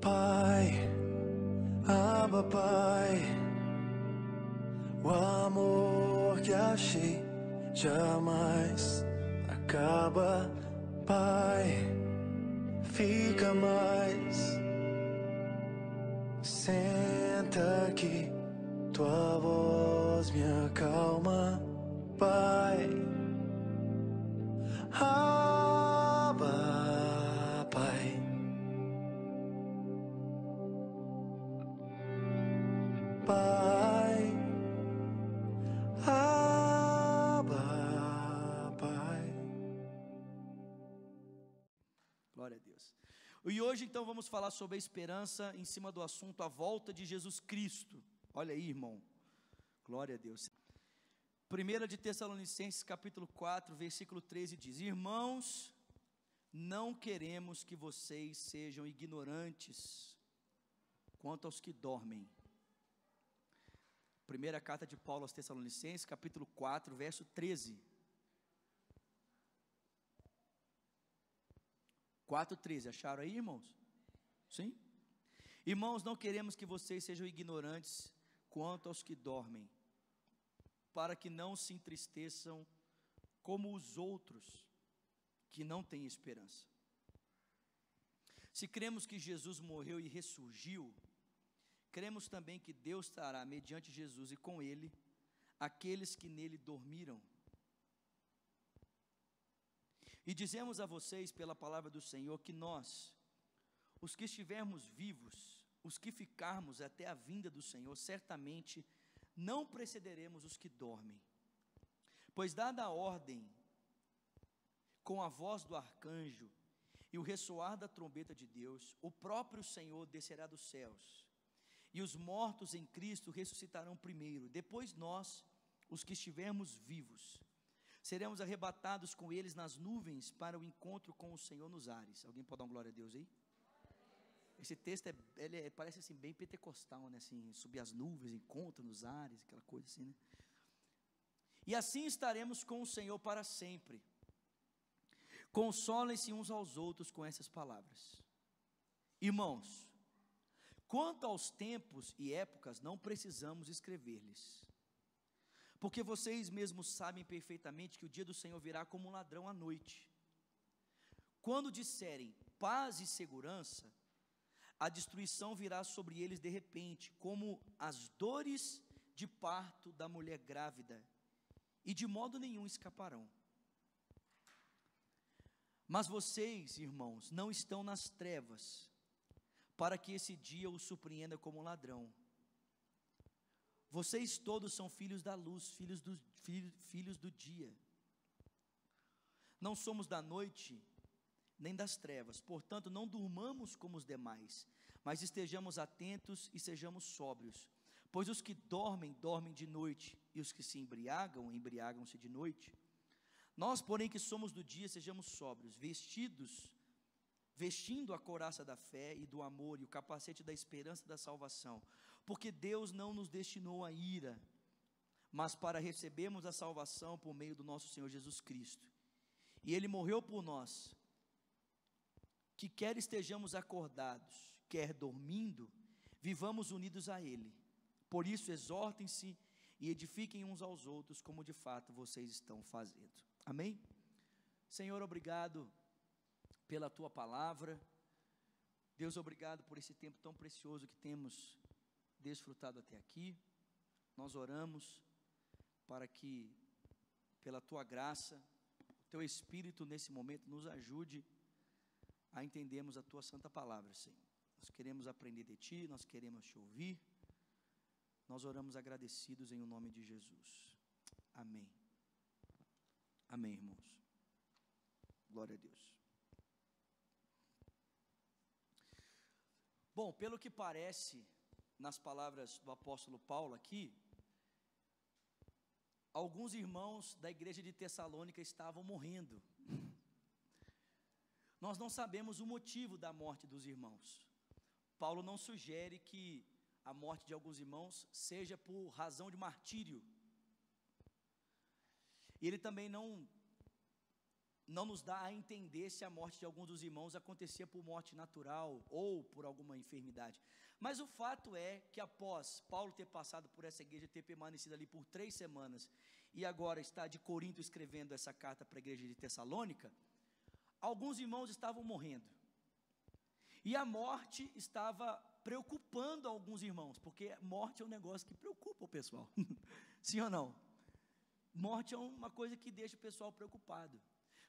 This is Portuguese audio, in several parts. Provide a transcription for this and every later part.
Pai, Abba Pai, o amor que achei jamais acaba. Pai, fica mais, senta aqui, tua voz me acalma. Pai, Abba Pai, Pai, Abba Pai. Glória a Deus. E hoje então vamos falar sobre a esperança em cima do assunto a volta de Jesus Cristo. Olha aí, irmão. Glória a Deus. 1 de Tessalonicenses capítulo 4, versículo 13 diz: Irmãos, não queremos que vocês sejam ignorantes quanto aos que dormem. Primeira carta de Paulo aos Tessalonicenses, capítulo 4, verso 13. 4:13, acharam aí, irmãos? Sim? Irmãos, não queremos que vocês sejam ignorantes quanto aos que dormem, para que não se entristeçam como os outros que não têm esperança. Se cremos que Jesus morreu e ressurgiu, cremos também que Deus trará mediante Jesus e com ele aqueles que nele dormiram. E dizemos a vocês pela palavra do Senhor que nós, os que estivermos vivos, os que ficarmos até a vinda do Senhor, certamente não precederemos os que dormem. Pois dada a ordem, com a voz do arcanjo e o ressoar da trombeta de Deus, o próprio Senhor descerá dos céus, e os mortos em Cristo ressuscitarão primeiro. Depois nós, os que estivermos vivos, seremos arrebatados com eles nas nuvens para o encontro com o Senhor nos ares. Alguém pode dar uma glória a Deus aí? Esse texto parece assim bem pentecostal, né? Assim, subir as nuvens, encontro nos ares, aquela coisa assim, né? E assim estaremos com o Senhor para sempre. Consolem-se uns aos outros com essas palavras. Irmãos, quanto aos tempos e épocas, não precisamos escrever-lhes, porque vocês mesmos sabem perfeitamente que o dia do Senhor virá como um ladrão à noite. Quando disserem paz e segurança, a destruição virá sobre eles de repente, como as dores de parto da mulher grávida, e de modo nenhum escaparão. Mas vocês, irmãos, não estão nas trevas, para que esse dia os surpreenda como um ladrão. Vocês todos são filhos da luz, filhos do dia. Não somos da noite, nem das trevas. Portanto, não durmamos como os demais, mas estejamos atentos e sejamos sóbrios. Pois os que dormem, dormem de noite, e os que se embriagam, embriagam-se de noite. Nós, porém, que somos do dia, sejamos sóbrios, vestindo a couraça da fé e do amor e o capacete da esperança da salvação. Porque Deus não nos destinou à ira, mas para recebermos a salvação por meio do nosso Senhor Jesus Cristo. E Ele morreu por nós, que quer estejamos acordados, quer dormindo, vivamos unidos a Ele. Por isso exortem-se e edifiquem uns aos outros, como de fato vocês estão fazendo. Amém? Senhor, obrigado pela Tua palavra. Deus, obrigado por esse tempo tão precioso que temos desfrutado até aqui. Nós oramos para que, pela Tua graça, o Teu Espírito nesse momento nos ajude a entendermos a Tua santa palavra, Senhor. Nós queremos aprender de Ti, nós queremos Te ouvir. Nós oramos agradecidos em o nome de Jesus. Amém. Amém, irmãos. Glória a Deus. Bom, pelo que parece, nas palavras do apóstolo Paulo aqui, alguns irmãos da igreja de Tessalônica estavam morrendo. Nós não sabemos o motivo da morte dos irmãos. Paulo não sugere que a morte de alguns irmãos seja por razão de martírio. E ele também não não nos dá a entender se a morte de alguns dos irmãos acontecia por morte natural ou por alguma enfermidade. Mas o fato é que após Paulo ter passado por essa igreja, ter permanecido ali por 3 semanas, e agora está de Corinto escrevendo essa carta para a igreja de Tessalônica, alguns irmãos estavam morrendo. E a morte estava preocupando alguns irmãos, porque morte é um negócio que preocupa o pessoal. Sim ou não? Morte é uma coisa que deixa o pessoal preocupado.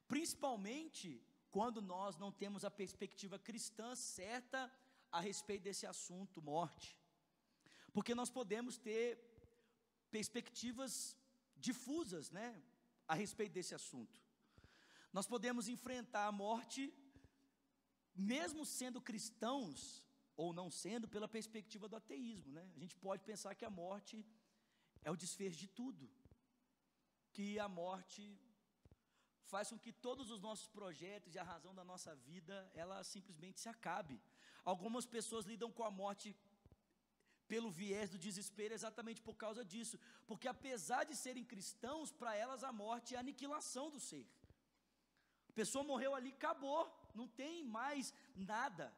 Principalmente quando nós não temos a perspectiva cristã certa a respeito desse assunto, morte. Porque nós podemos ter perspectivas difusas, né, a respeito desse assunto. Nós podemos enfrentar a morte, mesmo sendo cristãos, ou não sendo, pela perspectiva do ateísmo, né? A gente pode pensar que a morte é o desfecho de tudo, que a morte faz com que todos os nossos projetos e a razão da nossa vida, ela simplesmente se acabe. Algumas pessoas lidam com a morte pelo viés do desespero exatamente por causa disso, porque apesar de serem cristãos, para elas a morte é a aniquilação do ser. A pessoa morreu ali, acabou, não tem mais nada.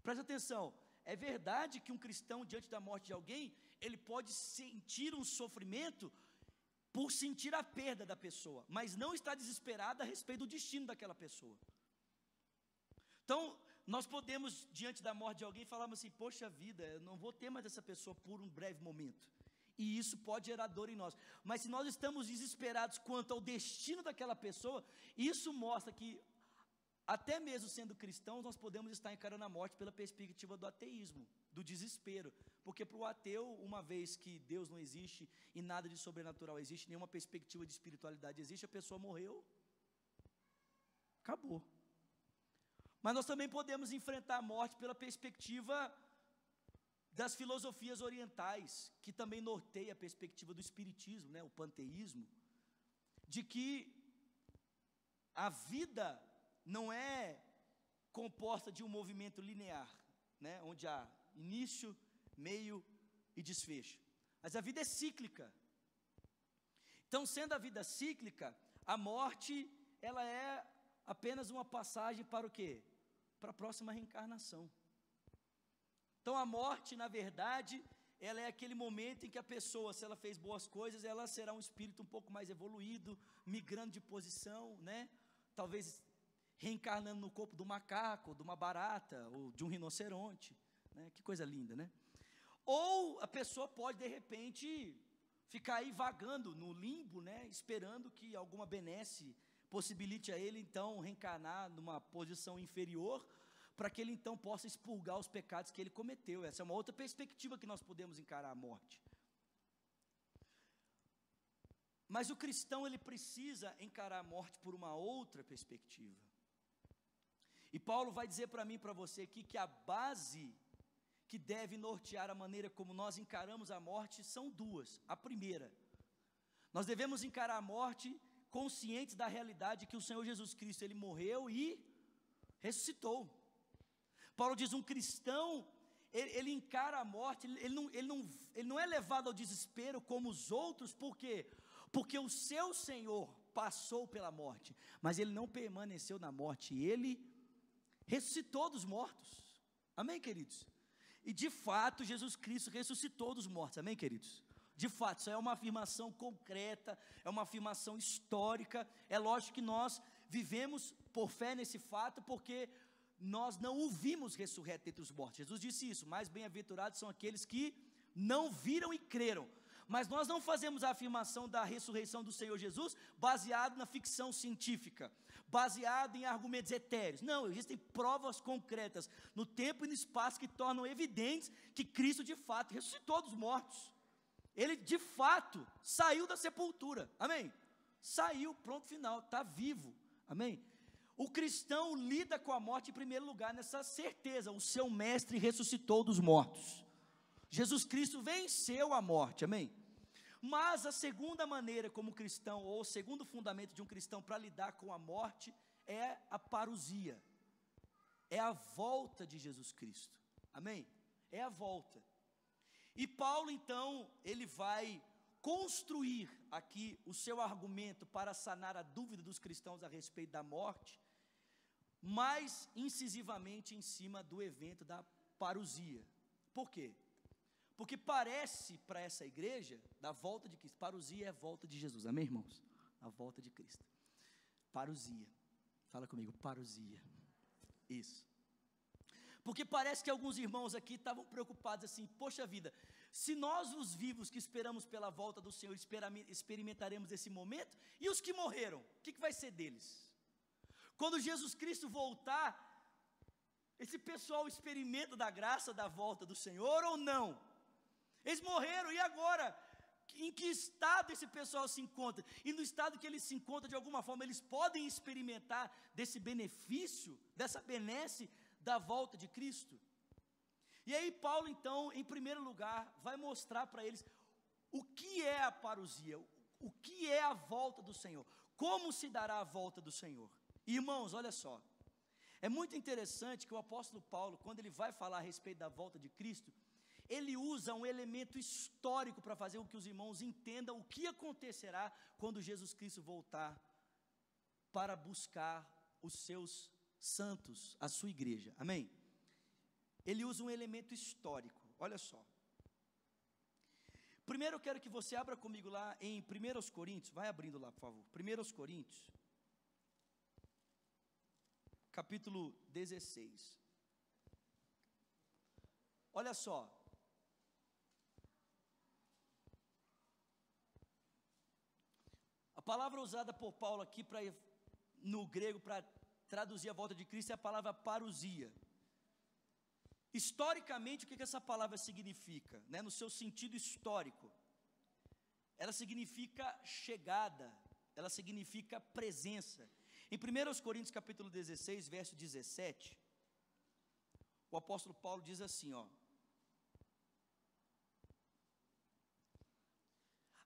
Presta atenção, é verdade que um cristão diante da morte de alguém, ele pode sentir um sofrimento por sentir a perda da pessoa, mas não está desesperado a respeito do destino daquela pessoa. Então, nós podemos, diante da morte de alguém, falarmos assim, poxa vida, eu não vou ter mais essa pessoa por um breve momento, e isso pode gerar dor em nós, mas se nós estamos desesperados quanto ao destino daquela pessoa, isso mostra que, até mesmo sendo cristãos, nós podemos estar encarando a morte pela perspectiva do ateísmo, do desespero, porque para o ateu, uma vez que Deus não existe, e nada de sobrenatural existe, nenhuma perspectiva de espiritualidade existe, a pessoa morreu, acabou. Mas nós também podemos enfrentar a morte pela perspectiva das filosofias orientais, que também norteia a perspectiva do espiritismo, né, o panteísmo, de que a vida não é composta de um movimento linear, né, onde há início, meio e desfecho, mas a vida é cíclica. Então, sendo a vida cíclica, a morte, ela é apenas uma passagem para o quê? Para a próxima reencarnação. Então a morte, na verdade, ela é aquele momento em que a pessoa, se ela fez boas coisas, ela será um espírito um pouco mais evoluído, migrando de posição, né? Talvez reencarnando no corpo do macaco, de uma barata, ou de um rinoceronte, né? Que coisa linda, né? Ou a pessoa pode, de repente, ficar aí vagando no limbo, né? Esperando que alguma benesse possibilite a ele, então, reencarnar numa posição inferior, para que ele, então, possa expurgar os pecados que ele cometeu. Essa é uma outra perspectiva que nós podemos encarar a morte. Mas o cristão, ele precisa encarar a morte por uma outra perspectiva. E Paulo vai dizer para mim e para você aqui, que a base que deve nortear a maneira como nós encaramos a morte são duas. A primeira, nós devemos encarar a morte conscientes da realidade que o Senhor Jesus Cristo, ele morreu e ressuscitou. Paulo diz, um cristão, ele encara a morte, ele não é levado ao desespero como os outros, por quê? Porque o seu Senhor passou pela morte, mas ele não permaneceu na morte, ele ressuscitou dos mortos, amém, queridos? E de fato, Jesus Cristo ressuscitou dos mortos, amém, queridos? De fato, isso é uma afirmação concreta, é uma afirmação histórica. É lógico que nós vivemos por fé nesse fato, porque nós não o vimos ressurreto dentre os mortos. Jesus disse isso, mais bem-aventurados são aqueles que não viram e creram. Mas nós não fazemos a afirmação da ressurreição do Senhor Jesus baseado na ficção científica, baseado em argumentos etéreos. Não, existem provas concretas no tempo e no espaço que tornam evidentes que Cristo de fato ressuscitou dos mortos. Ele de fato saiu da sepultura, amém? Saiu, pronto, final, está vivo, amém? O cristão lida com a morte em primeiro lugar nessa certeza, o seu mestre ressuscitou dos mortos. Jesus Cristo venceu a morte, amém? Mas a segunda maneira como cristão, ou o segundo fundamento de um cristão para lidar com a morte, é a parousia, é a volta de Jesus Cristo, amém? É a volta. E Paulo, então, ele vai construir aqui o seu argumento para sanar a dúvida dos cristãos a respeito da morte, mais incisivamente em cima do evento da parousia. Por quê? Porque parece para essa igreja, da volta de Cristo, parousia é a volta de Jesus, amém, irmãos? A volta de Cristo. Parousia, fala comigo, parousia, isso. Porque parece que alguns irmãos aqui estavam preocupados assim, poxa vida, se nós os vivos que esperamos pela volta do Senhor experimentaremos esse momento, e os que morreram, o que vai ser deles? Quando Jesus Cristo voltar, esse pessoal experimenta da graça da volta do Senhor ou não? Eles morreram, e agora? Em que estado esse pessoal se encontra? E no estado que eles se encontram, de alguma forma, eles podem experimentar desse benefício, dessa benesse da volta de Cristo? E aí Paulo, então, em primeiro lugar, vai mostrar para eles o que é a parousia, o que é a volta do Senhor, como se dará a volta do Senhor. Irmãos, olha só, é muito interessante que o apóstolo Paulo, quando ele vai falar a respeito da volta de Cristo, ele usa um elemento histórico para fazer com que os irmãos entendam o que acontecerá quando Jesus Cristo voltar para buscar os seus santos, a sua igreja, amém? Ele usa um elemento histórico, olha só. Primeiro eu quero que você abra comigo lá em 1 Coríntios, vai abrindo lá por favor, 1 Coríntios, capítulo 16, olha só, a palavra usada por Paulo aqui no grego para traduzir a volta de Cristo é a palavra parousia. Historicamente, o que essa palavra significa? Né? No seu sentido histórico, ela significa chegada, ela significa presença. Em 1 Coríntios capítulo 16, verso 17, o apóstolo Paulo diz assim, ó: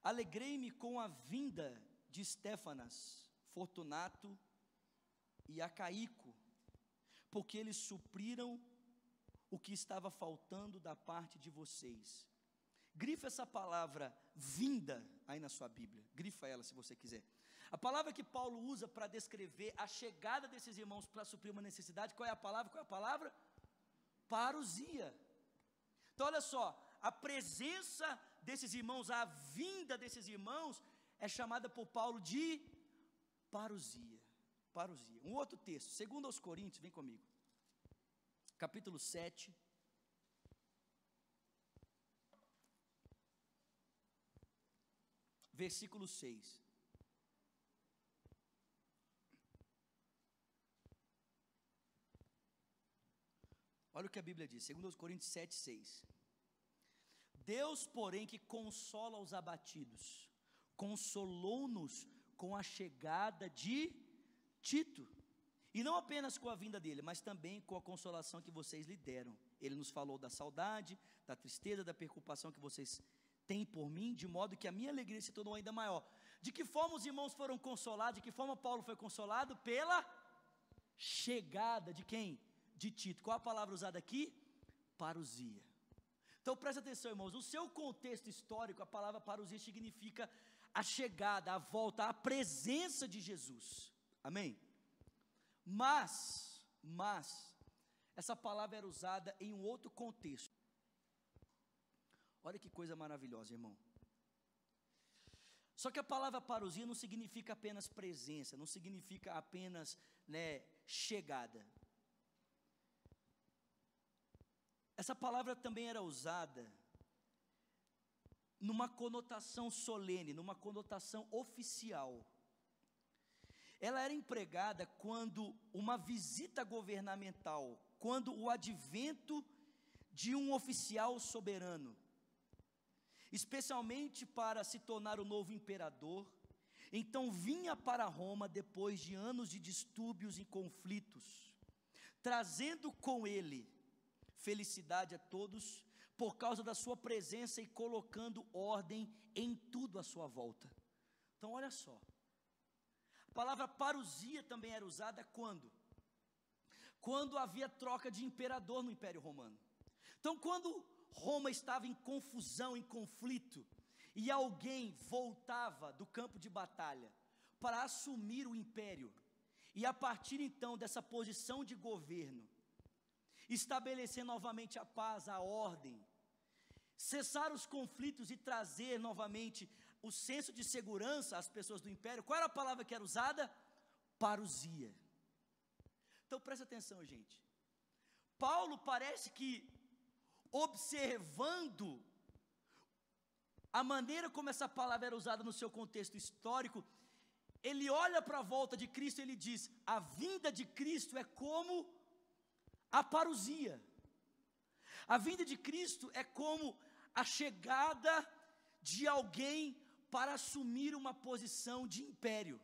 alegrei-me com a vinda de Estéfanas, Fortunato e Acaico, porque eles supriram o que estava faltando da parte de vocês. Grifa essa palavra vinda aí na sua Bíblia, grifa ela se você quiser. A palavra que Paulo usa para descrever a chegada desses irmãos para suprir uma necessidade, qual é a palavra? Qual é a palavra? Parousia. Então olha só, a presença desses irmãos, a vinda desses irmãos é chamada por Paulo de parousia. Parousia. Um outro texto, 2 Coríntios, vem comigo, capítulo 7, versículo 6. Olha o que a Bíblia diz, 2 Coríntios 7, 6. Deus, porém, que consola os abatidos, consolou-nos com a chegada de Tito, e não apenas com a vinda dele, mas também com a consolação que vocês lhe deram. Ele nos falou da saudade, da tristeza, da preocupação que vocês têm por mim, de modo que a minha alegria se tornou ainda maior. De que forma os irmãos foram consolados? De que forma Paulo foi consolado? Pela chegada de quem? De Tito. Qual a palavra usada aqui? Parousia. Então presta atenção, irmãos, no seu contexto histórico, a palavra parousia significa a chegada, a volta, a presença de Jesus, amém? Mas, essa palavra era usada em um outro contexto. Olha que coisa maravilhosa, irmão. Só que a palavra parousia não significa apenas presença, não significa apenas, chegada. Essa palavra também era usada numa conotação solene, numa conotação oficial. Ela era empregada quando uma visita governamental, quando o advento de um oficial soberano, especialmente para se tornar o novo imperador, então vinha para Roma depois de anos de distúrbios e conflitos, trazendo com ele felicidade a todos, por causa da sua presença e colocando ordem em tudo à sua volta. Então olha só, a palavra parousia também era usada quando? Quando havia troca de imperador no Império Romano. Então quando Roma estava em confusão, em conflito, e alguém voltava do campo de batalha para assumir o império, e a partir então dessa posição de governo, estabelecer novamente a paz, a ordem, cessar os conflitos e trazer novamente o senso de segurança às pessoas do império. Qual era a palavra que era usada? Parousia. Então presta atenção, gente. Paulo parece que, observando a maneira como essa palavra era usada no seu contexto histórico, ele olha para a volta de Cristo e ele diz: a vinda de Cristo é como a parousia. A vinda de Cristo é como a chegada de alguém para assumir uma posição de império,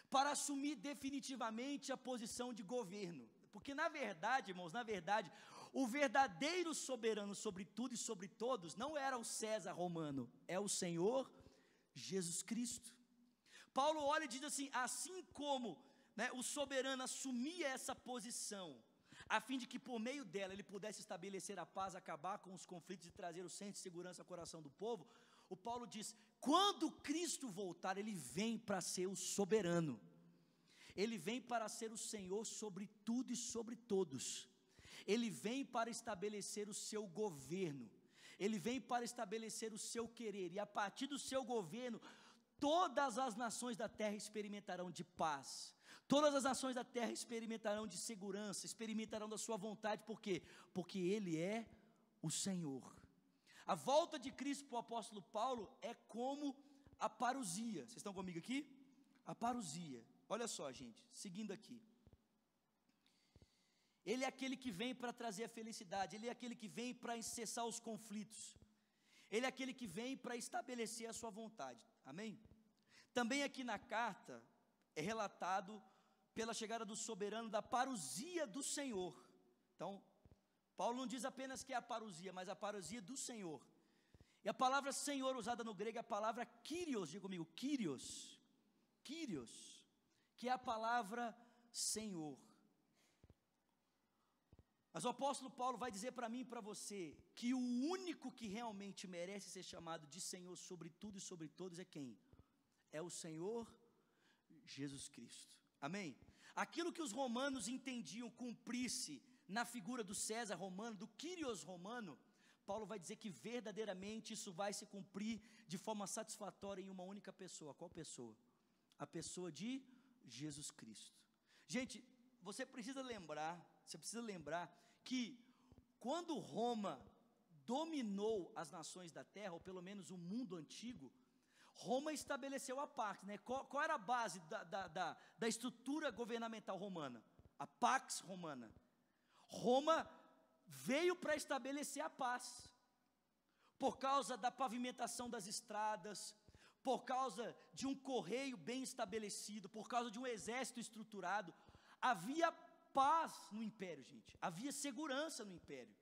para assumir definitivamente a posição de governo. Porque na verdade, irmãos, na verdade, o verdadeiro soberano sobre tudo e sobre todos não era o César romano, é o Senhor Jesus Cristo. Paulo olha e diz assim como, o soberano assumia essa posição, a fim de que por meio dela ele pudesse estabelecer a paz, acabar com os conflitos e trazer o senso de segurança ao coração do povo, o Paulo diz: quando Cristo voltar, ele vem para ser o soberano, ele vem para ser o Senhor sobre tudo e sobre todos, ele vem para estabelecer o seu governo, ele vem para estabelecer o seu querer, e a partir do seu governo, todas as nações da terra experimentarão de paz, todas as nações da terra experimentarão de segurança, experimentarão da sua vontade. Por quê? Porque Ele é o Senhor. A volta de Cristo para o apóstolo Paulo é como a parousia. Vocês estão comigo aqui? A parousia. Olha só, gente, seguindo aqui. Ele é aquele que vem para trazer a felicidade, Ele é aquele que vem para cessar os conflitos, Ele é aquele que vem para estabelecer a sua vontade. Amém? Também aqui na carta é relatado pela chegada do soberano, da parousia do Senhor. Então, Paulo não diz apenas que é a parousia, mas a parousia do Senhor. E a palavra Senhor usada no grego é a palavra Kyrios, diga comigo, Kyrios, Kyrios, que é a palavra Senhor. Mas o apóstolo Paulo vai dizer para mim e para você, que o único que realmente merece ser chamado de Senhor sobre tudo e sobre todos é quem? É o Senhor Jesus Cristo. Amém? Aquilo que os romanos entendiam cumprir-se na figura do César romano, do Kyrios romano, Paulo vai dizer que verdadeiramente isso vai se cumprir de forma satisfatória em uma única pessoa. Qual pessoa? A pessoa de Jesus Cristo. Gente, você precisa lembrar que quando Roma dominou as nações da terra, ou pelo menos o mundo antigo, Roma estabeleceu a Pax, né? Qual era a base da estrutura governamental romana? A Pax Romana. Roma veio para estabelecer a paz, por causa da pavimentação das estradas, por causa de um correio bem estabelecido, por causa de um exército estruturado. Havia paz no império, gente, havia segurança no império.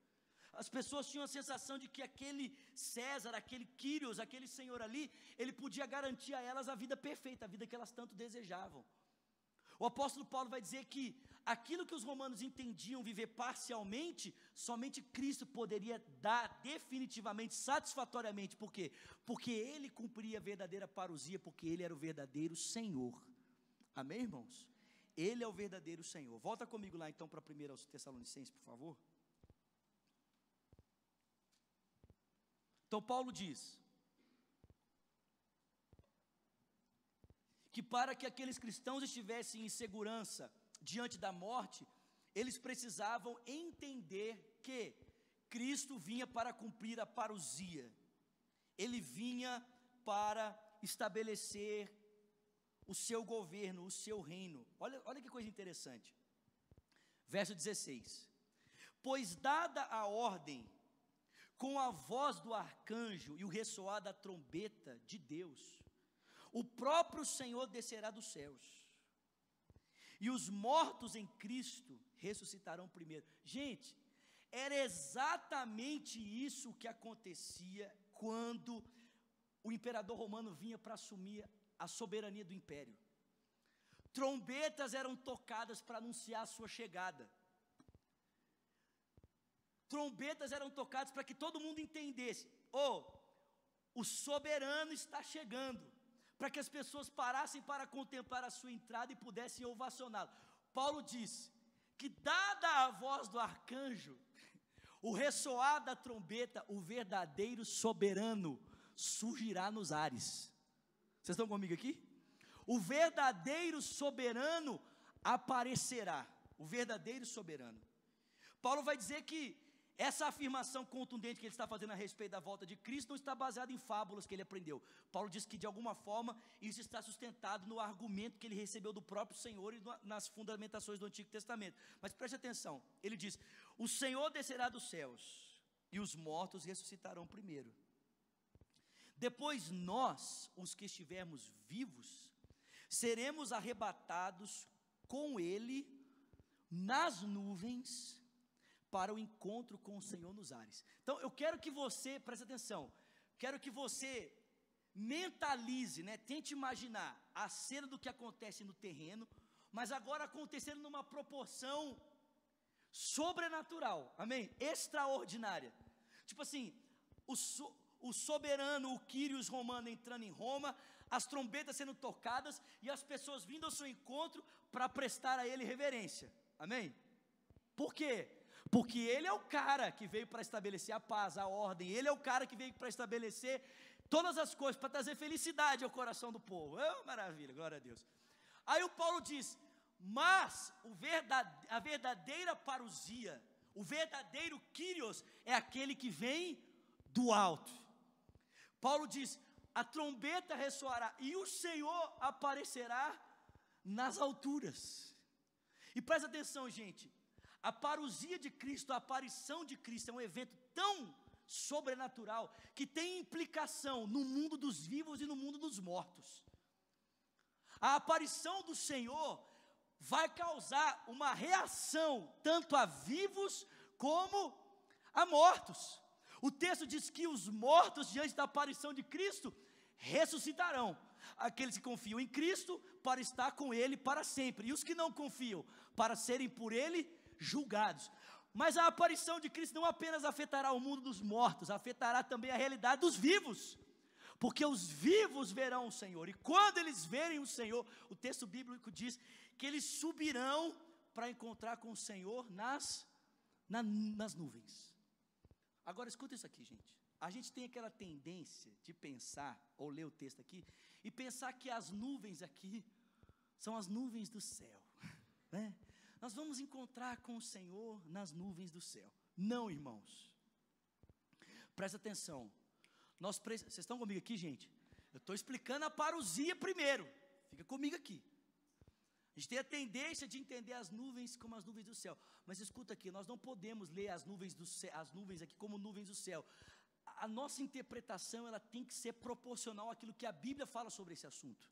As pessoas tinham a sensação de que aquele César, aquele Kyrios, aquele senhor ali, ele podia garantir a elas a vida perfeita, a vida que elas tanto desejavam. O apóstolo Paulo vai dizer que aquilo que os romanos entendiam viver parcialmente, somente Cristo poderia dar definitivamente, satisfatoriamente. Por quê? Porque Ele cumpria a verdadeira parousia, porque Ele era o verdadeiro Senhor. Amém, irmãos? Ele é o verdadeiro Senhor. Volta comigo lá então para 1 Tessalonicenses, por favor. Então Paulo diz que para que aqueles cristãos estivessem em segurança diante da morte, eles precisavam entender que Cristo vinha para cumprir a parousia, Ele vinha para estabelecer o seu governo, o seu reino. Olha que coisa interessante, verso 16: pois dada a ordem, com a voz do arcanjo e o ressoar da trombeta de Deus, o próprio Senhor descerá dos céus, e os mortos em Cristo ressuscitarão primeiro. Gente, era exatamente isso que acontecia quando o imperador romano vinha para assumir a soberania do império. Trombetas eram tocadas para anunciar a sua chegada. Trombetas eram tocadas para que todo mundo entendesse: o soberano está chegando, para que as pessoas parassem para contemplar a sua entrada e pudessem ovacioná-lo. Paulo diz que, dada a voz do arcanjo, o ressoar da trombeta, o verdadeiro soberano surgirá nos ares. Vocês estão comigo aqui? O verdadeiro soberano aparecerá. O verdadeiro soberano. Paulo vai dizer que essa afirmação contundente que ele está fazendo a respeito da volta de Cristo não está baseada em fábulas que ele aprendeu. Paulo diz que, de alguma forma, isso está sustentado no argumento que ele recebeu do próprio Senhor e nas fundamentações do Antigo Testamento. Mas preste atenção, ele diz: o Senhor descerá dos céus e os mortos ressuscitarão primeiro. Depois nós, os que estivermos vivos, seremos arrebatados com ele nas nuvens para o encontro com o Senhor nos ares. Então eu quero que você, preste atenção, quero que você mentalize, tente imaginar a cena do que acontece no terreno, mas agora acontecendo numa proporção sobrenatural, amém? Extraordinária. Tipo assim, o soberano, o Quírios romano entrando em Roma, as trombetas sendo tocadas e as pessoas vindo ao seu encontro para prestar a ele reverência, amém? Por quê? Porque ele é o cara que veio para estabelecer a paz, a ordem, ele é o cara que veio para estabelecer todas as coisas, para trazer felicidade ao coração do povo. Maravilha, glória a Deus. Aí o Paulo diz: mas a verdadeira parousia, o verdadeiro Kyrios é aquele que vem do alto. Paulo diz: a trombeta ressoará e o Senhor aparecerá nas alturas. E presta atenção, gente, a parousia de Cristo, a aparição de Cristo é um evento tão sobrenatural que tem implicação no mundo dos vivos e no mundo dos mortos. A aparição do Senhor vai causar uma reação tanto a vivos como a mortos. O texto diz que os mortos, diante da aparição de Cristo, ressuscitarão. Aqueles que confiam em Cristo, para estar com Ele para sempre, e os que não confiam, para serem por Ele julgados. Mas a aparição de Cristo não apenas afetará o mundo dos mortos, afetará também a realidade dos vivos, porque os vivos verão o Senhor, e quando eles verem o Senhor, o texto bíblico diz que eles subirão para encontrar com o Senhor nas nuvens. Agora escuta isso aqui, gente. A gente tem aquela tendência de pensar, ou ler o texto aqui, e pensar que as nuvens aqui são as nuvens do céu, né? Nós vamos encontrar com o Senhor nas nuvens do céu. Não, irmãos. Presta atenção. Vocês estão comigo aqui, gente? Eu estou explicando a parousia primeiro. Fica comigo aqui. A gente tem a tendência de entender as nuvens como as nuvens do céu. Mas escuta aqui, nós não podemos ler as nuvens aqui como nuvens do céu. A nossa interpretação, ela tem que ser proporcional àquilo que a Bíblia fala sobre esse assunto.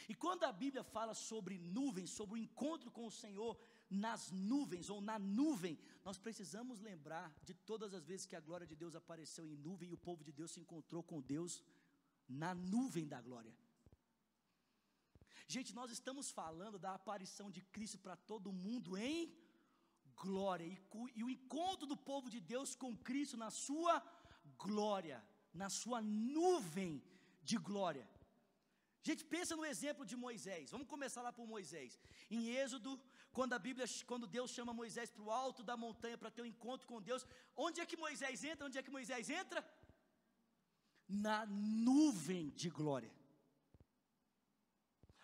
E quando a Bíblia fala sobre nuvens, sobre o encontro com o Senhor nas nuvens, ou na nuvem, nós precisamos lembrar de todas as vezes que a glória de Deus apareceu em nuvem, e o povo de Deus se encontrou com Deus na nuvem da glória. Gente, nós estamos falando da aparição de Cristo para todo mundo em glória, e o encontro do povo de Deus com Cristo na sua glória, na sua nuvem de glória. Gente, pensa no exemplo de Moisés. Vamos começar lá por Moisés. Em Êxodo, quando Deus chama Moisés para o alto da montanha para ter um encontro com Deus, onde é que Moisés entra? Onde é que Moisés entra? Na nuvem de glória.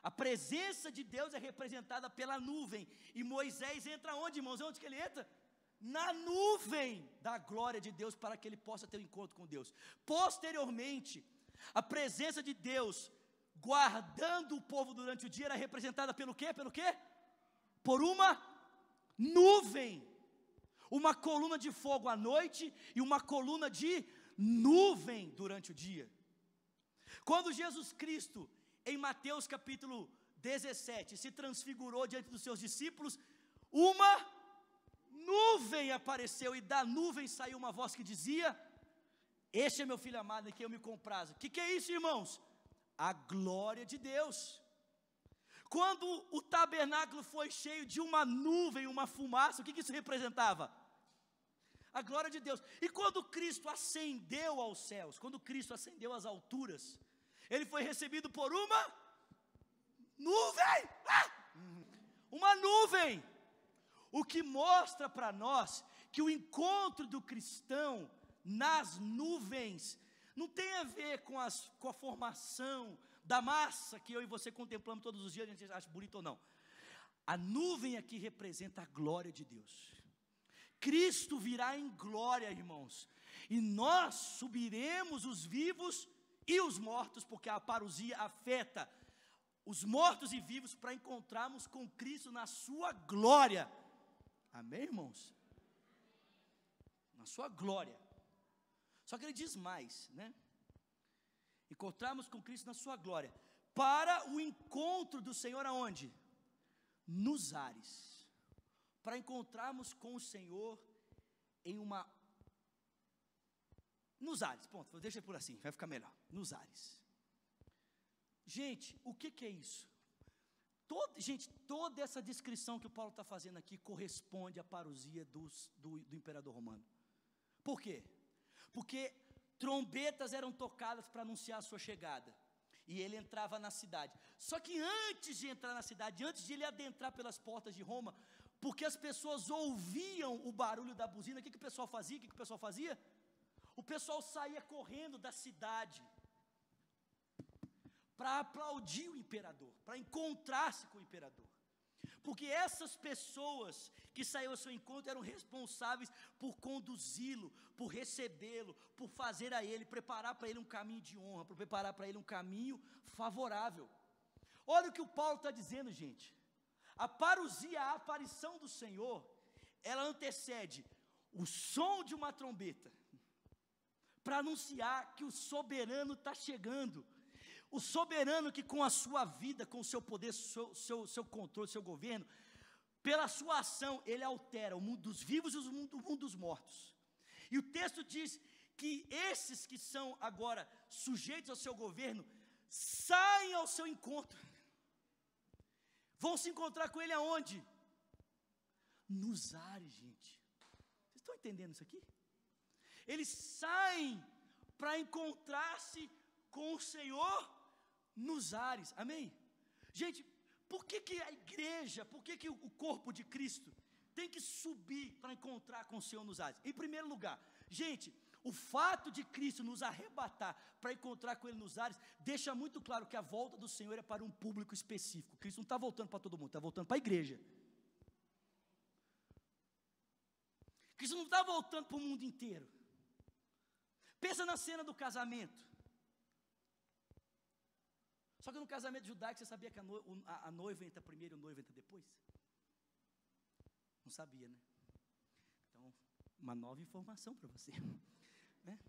A presença de Deus é representada pela nuvem. E Moisés entra onde, irmãos? Onde que ele entra? Na nuvem da glória de Deus, para que ele possa ter um encontro com Deus. Posteriormente, a presença de Deus guardando o povo durante o dia era representada pelo quê? Pelo quê? Por uma nuvem. Uma coluna de fogo à noite e uma coluna de nuvem durante o dia. Quando Jesus Cristo, em Mateus capítulo 17, se transfigurou diante dos seus discípulos, uma nuvem apareceu, e da nuvem saiu uma voz que dizia: este é meu filho amado em quem eu me comprazo. O que é isso, irmãos? A glória de Deus. Quando o tabernáculo foi cheio de uma nuvem, uma fumaça, o que isso representava? a glória de Deus. E quando Cristo ascendeu aos céus, quando Cristo ascendeu às alturas, ele foi recebido por uma nuvem. Uma nuvem. O que mostra para nós que o encontro do cristão nas nuvens não tem a ver com a formação da massa que eu e você contemplamos todos os dias, a gente acha bonito ou não. A nuvem aqui representa a glória de Deus. Cristo virá em glória, irmãos, e nós subiremos os vivos e os mortos, porque a parousia afeta os mortos e vivos para encontrarmos com Cristo na sua glória. Amém, irmãos? Na sua glória. Só que ele diz mais, né? Encontrarmos com Cristo na sua glória, para o encontro do Senhor aonde? Nos ares, para encontrarmos com o Senhor nos ares, ponto, deixa por assim, vai ficar melhor, nos ares. Gente, o que é isso? Toda essa descrição que o Paulo está fazendo aqui corresponde à parousia do imperador romano. Por quê? Porque trombetas eram tocadas para anunciar a sua chegada, e ele entrava na cidade. Só que antes de entrar na cidade, antes de ele adentrar pelas portas de Roma, porque as pessoas ouviam o barulho da buzina, o que o pessoal fazia? O pessoal saía correndo da cidade para aplaudir o imperador, para encontrar-se com o imperador. Porque essas pessoas que saíram ao seu encontro eram responsáveis por conduzi-lo, por recebê-lo, por fazer a ele, preparar para ele um caminho de honra, por preparar para ele um caminho favorável. Olha o que o Paulo está dizendo, gente. A parousia, a aparição do Senhor, ela antecede o som de uma trombeta, para anunciar que o soberano está chegando. O soberano que com a sua vida, com o seu poder, seu controle, seu governo, pela sua ação, ele altera o mundo dos vivos e o mundo dos mortos. E o texto diz que esses que são agora sujeitos ao seu governo, saem ao seu encontro. Vão se encontrar com ele aonde? Nos ares, gente. Vocês estão entendendo isso aqui? Eles saem para encontrar-se com o Senhor nos ares, amém? Gente, por que a igreja, por que o corpo de Cristo tem que subir para encontrar com o Senhor nos ares? Em primeiro lugar, gente, o fato de Cristo nos arrebatar para encontrar com Ele nos ares, deixa muito claro que a volta do Senhor é para um público específico. Cristo não está voltando para todo mundo, está voltando para a igreja. Cristo não está voltando para o mundo inteiro. Pensa na cena do casamento. Só que no casamento judaico, você sabia que a noiva entra primeiro e o noivo entra depois? Não sabia, né? Então, uma nova informação para você, né?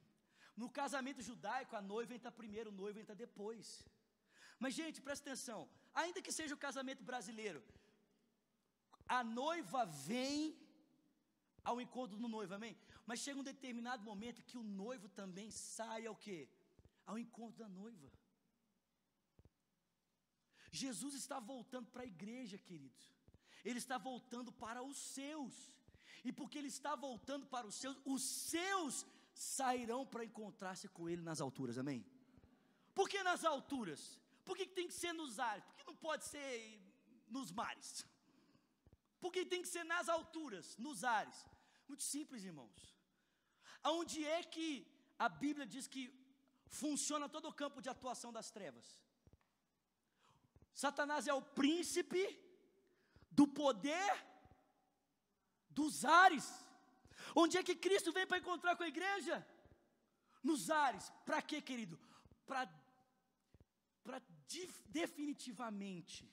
No casamento judaico, a noiva entra primeiro, o noivo entra depois. Mas, gente, presta atenção. Ainda que seja o casamento brasileiro, a noiva vem ao encontro do noivo, amém? Mas chega um determinado momento que o noivo também sai ao quê? Ao encontro da noiva. Jesus está voltando para a igreja, queridos. Ele está voltando para os seus. E porque Ele está voltando para os seus sairão para encontrar-se com Ele nas alturas, amém? Por que nas alturas? Por que tem que ser nos ares? Por que não pode ser nos mares? Por que tem que ser nas alturas, nos ares? Muito simples, irmãos. Aonde é que a Bíblia diz que funciona todo o campo de atuação das trevas? Satanás é o príncipe do poder dos ares. Onde é que Cristo vem para encontrar com a igreja? Nos ares. Para quê, querido? Para definitivamente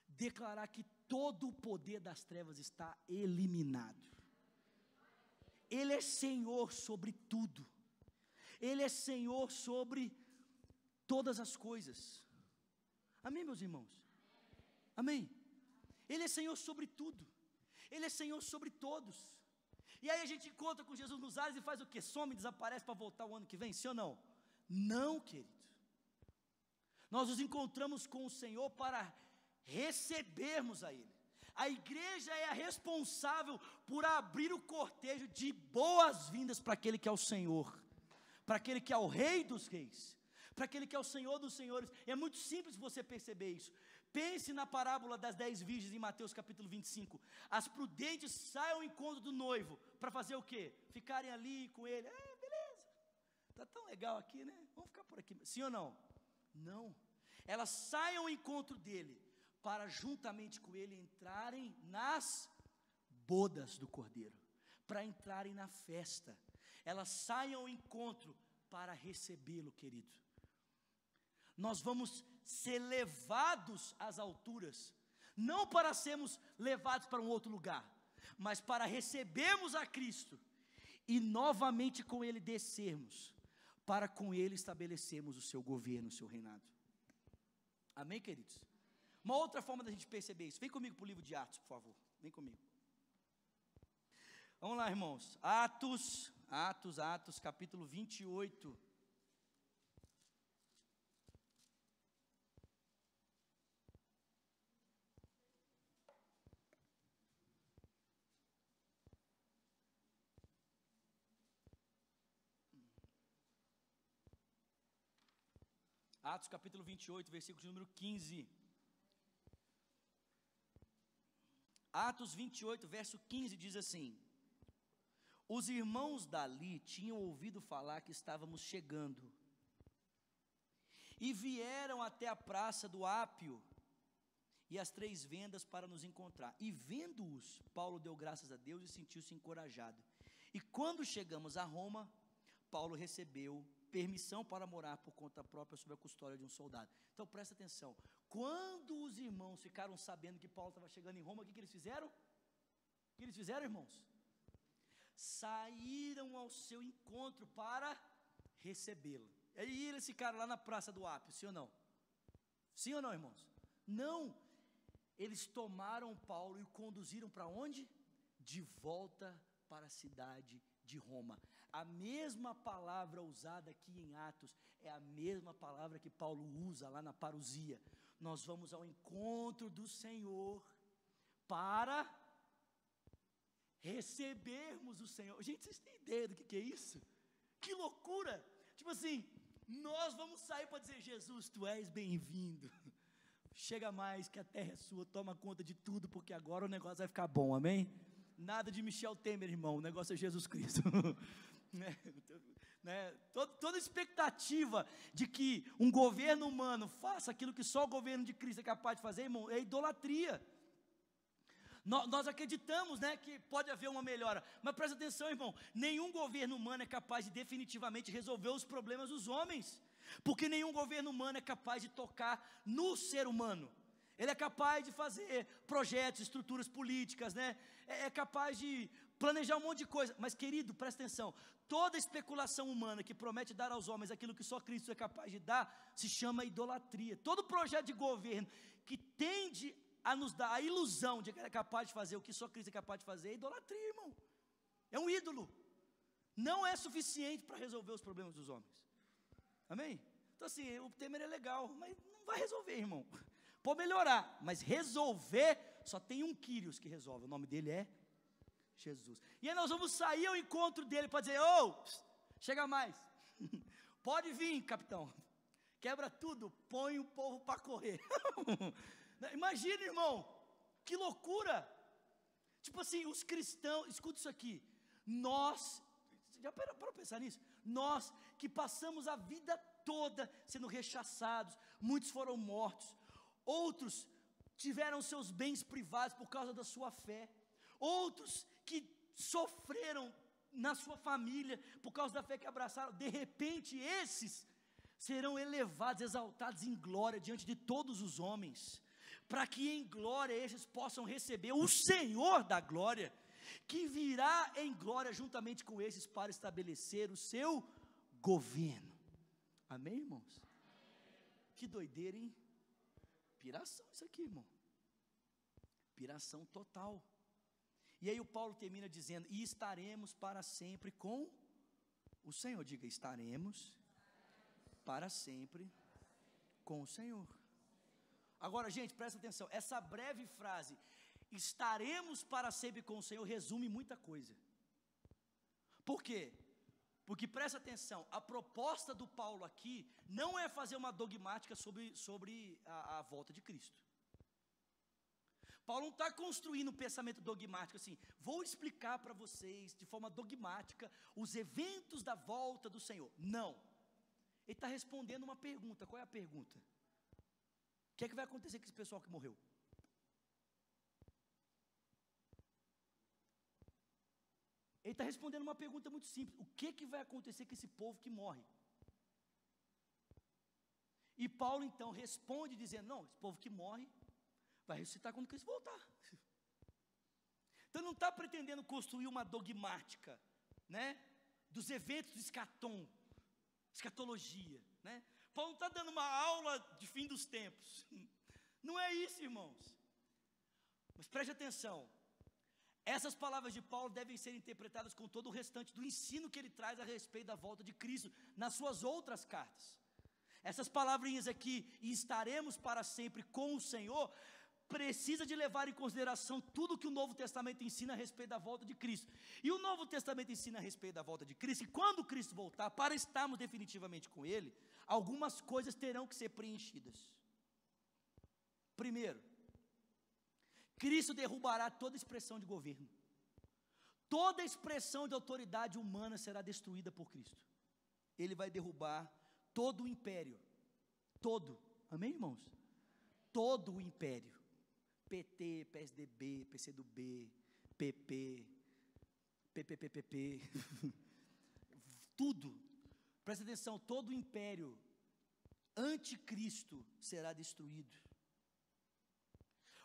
declarar que todo o poder das trevas está eliminado. Ele é Senhor sobre tudo. Ele é Senhor sobre todas as coisas. Amém, meus irmãos? Amém? Ele é Senhor sobre tudo. Ele é Senhor sobre todos. E aí a gente encontra com Jesus nos ares e faz o quê? Some, desaparece para voltar o ano que vem, sim ou não? Não, querido. Nós nos encontramos com o Senhor para recebermos a Ele. A igreja é a responsável por abrir o cortejo de boas-vindas para aquele que é o Senhor, para aquele que é o Rei dos Reis, para aquele que é o Senhor dos Senhores. É muito simples você perceber isso. Pense na parábola das 10 virgens em Mateus capítulo 25. As prudentes saem ao encontro do noivo, para fazer o quê? Ficarem ali com ele. Beleza, está tão legal aqui, né? Vamos ficar por aqui. Sim ou não? Não. Elas saem ao encontro dele, para juntamente com ele entrarem nas bodas do Cordeiro, para entrarem na festa. Elas saem ao encontro para recebê-lo, querido. Nós vamos ser levados às alturas, não para sermos levados para um outro lugar, mas para recebermos a Cristo e novamente com ele descermos, para com ele estabelecermos o seu governo, o seu reinado. Amém, queridos? Uma outra forma da gente perceber isso, vem comigo para o livro de Atos, por favor, vem comigo. Vamos lá, irmãos, Atos, capítulo 28. Atos capítulo 28, versículo de número 15. Atos 28, verso 15 diz assim: os irmãos dali tinham ouvido falar que estávamos chegando, e vieram até a praça do Ápio e as 3 vendas para nos encontrar. E vendo-os, Paulo deu graças a Deus e sentiu-se encorajado. E quando chegamos a Roma, Paulo recebeu permissão para morar por conta própria sob a custódia de um soldado. Então presta atenção, quando os irmãos ficaram sabendo que Paulo estava chegando em Roma, o que eles fizeram? O que eles fizeram, irmãos? Saíram ao seu encontro para recebê-lo. E aí eles ficaram lá na praça do Ápio, sim ou não? Sim ou não, irmãos? Não, eles tomaram Paulo e o conduziram para onde? De volta para a cidade de Roma. A mesma palavra usada aqui em Atos é a mesma palavra que Paulo usa lá na parousia. Nós vamos ao encontro do Senhor para recebermos o Senhor. Gente, vocês têm ideia do que é isso? Que loucura! Tipo assim, nós vamos sair para dizer: Jesus, tu és bem-vindo. Chega mais, que a terra é sua, toma conta de tudo, porque agora o negócio vai ficar bom, amém? Nada de Michel Temer, irmão, o negócio é Jesus Cristo. Toda expectativa de que um governo humano faça aquilo que só o governo de Cristo é capaz de fazer, irmão, é idolatria. Nós acreditamos, que pode haver uma melhora, mas presta atenção, irmão, nenhum governo humano é capaz de definitivamente resolver os problemas dos homens, porque nenhum governo humano é capaz de tocar no ser humano. Ele é capaz de fazer projetos, estruturas políticas, é capaz de planejar um monte de coisa, mas querido, presta atenção, toda especulação humana que promete dar aos homens aquilo que só Cristo é capaz de dar, se chama idolatria. Todo projeto de governo que tende a nos dar a ilusão de que ele é capaz de fazer o que só Cristo é capaz de fazer, é idolatria, irmão, é um ídolo, não é suficiente para resolver os problemas dos homens, amém? Então assim, o Temer é legal, mas não vai resolver, irmão. Pode melhorar, mas resolver, só tem um Quírios que resolve, o nome dele é Jesus. E aí nós vamos sair ao encontro dele para dizer: chega mais, pode vir, capitão, quebra tudo, põe o povo para correr. Imagina, irmão, que loucura. Tipo assim, os cristãos, escuta isso aqui, nós, já parou para pensar nisso? Nós que passamos a vida toda sendo rechaçados, muitos foram mortos, outros tiveram seus bens privados por causa da sua fé, outros que sofreram na sua família por causa da fé que abraçaram. De repente esses serão elevados, exaltados em glória diante de todos os homens, para que em glória esses possam receber o Senhor da glória, que virá em glória juntamente com esses para estabelecer o seu governo. Amém, irmãos? Que doideira, hein? Piração isso aqui, irmão, piração total. E aí o Paulo termina dizendo: e estaremos para sempre com o Senhor. Diga: estaremos para sempre com o Senhor. Agora, gente, presta atenção, essa breve frase, estaremos para sempre com o Senhor, resume muita coisa. Por quê? Porque presta atenção, a proposta do Paulo aqui não é fazer uma dogmática sobre a volta de Cristo. Paulo não está construindo um pensamento dogmático assim, vou explicar para vocês de forma dogmática os eventos da volta do Senhor. Não. Ele está respondendo uma pergunta. Qual é a pergunta? O que é que vai acontecer com esse pessoal que morreu? Ele está respondendo uma pergunta muito simples. O que é que vai acontecer com esse povo que morre? E Paulo então responde dizendo, não, esse povo que morre vai ressuscitar quando Cristo voltar. Então não está pretendendo construir uma dogmática, né, dos eventos do escatologia, né? Paulo não está dando uma aula de fim dos tempos. Não é isso, irmãos. Mas preste atenção. Essas palavras de Paulo devem ser interpretadas com todo o restante do ensino que ele traz a respeito da volta de Cristo nas suas outras cartas. Essas palavrinhas aqui, e estaremos para sempre com o Senhor, precisa de levar em consideração tudo que o Novo Testamento ensina a respeito da volta de Cristo. E o Novo Testamento ensina a respeito da volta de Cristo, e quando Cristo voltar, para estarmos definitivamente com Ele, algumas coisas terão que ser preenchidas. Primeiro, Cristo derrubará toda expressão de governo. Toda expressão de autoridade humana será destruída por Cristo. Ele vai derrubar todo o império. Todo. Amém, irmãos? Todo o império. PT, PSDB, PCdoB, PP, PPPPP. Tudo. Presta atenção, todo o império anticristo será destruído.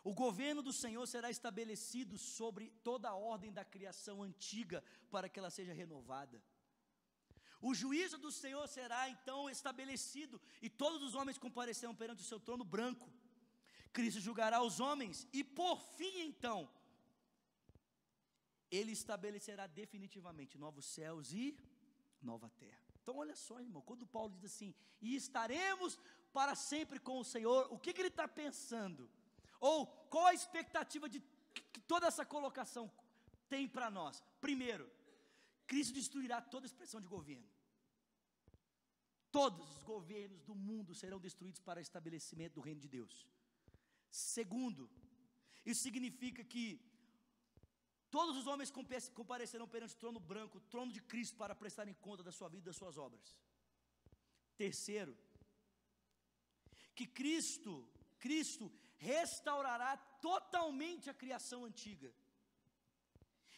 O governo do Senhor será estabelecido sobre toda a ordem da criação antiga, para que ela seja renovada. O juízo do Senhor será então estabelecido, e todos os homens comparecerão perante o seu trono branco. Cristo julgará os homens, e por fim então, Ele estabelecerá definitivamente novos céus e nova terra. Então olha só, irmão, quando Paulo diz assim, e estaremos para sempre com o Senhor, o que ele está pensando? Ou qual a expectativa que toda essa colocação tem para nós? Primeiro, Cristo destruirá toda expressão de governo. Todos os governos do mundo serão destruídos para o estabelecimento do reino de Deus. Segundo, isso significa que todos os homens comparecerão perante o trono branco, o trono de Cristo, para prestarem conta da sua vida e das suas obras. Terceiro, que Cristo restaurará totalmente a criação antiga.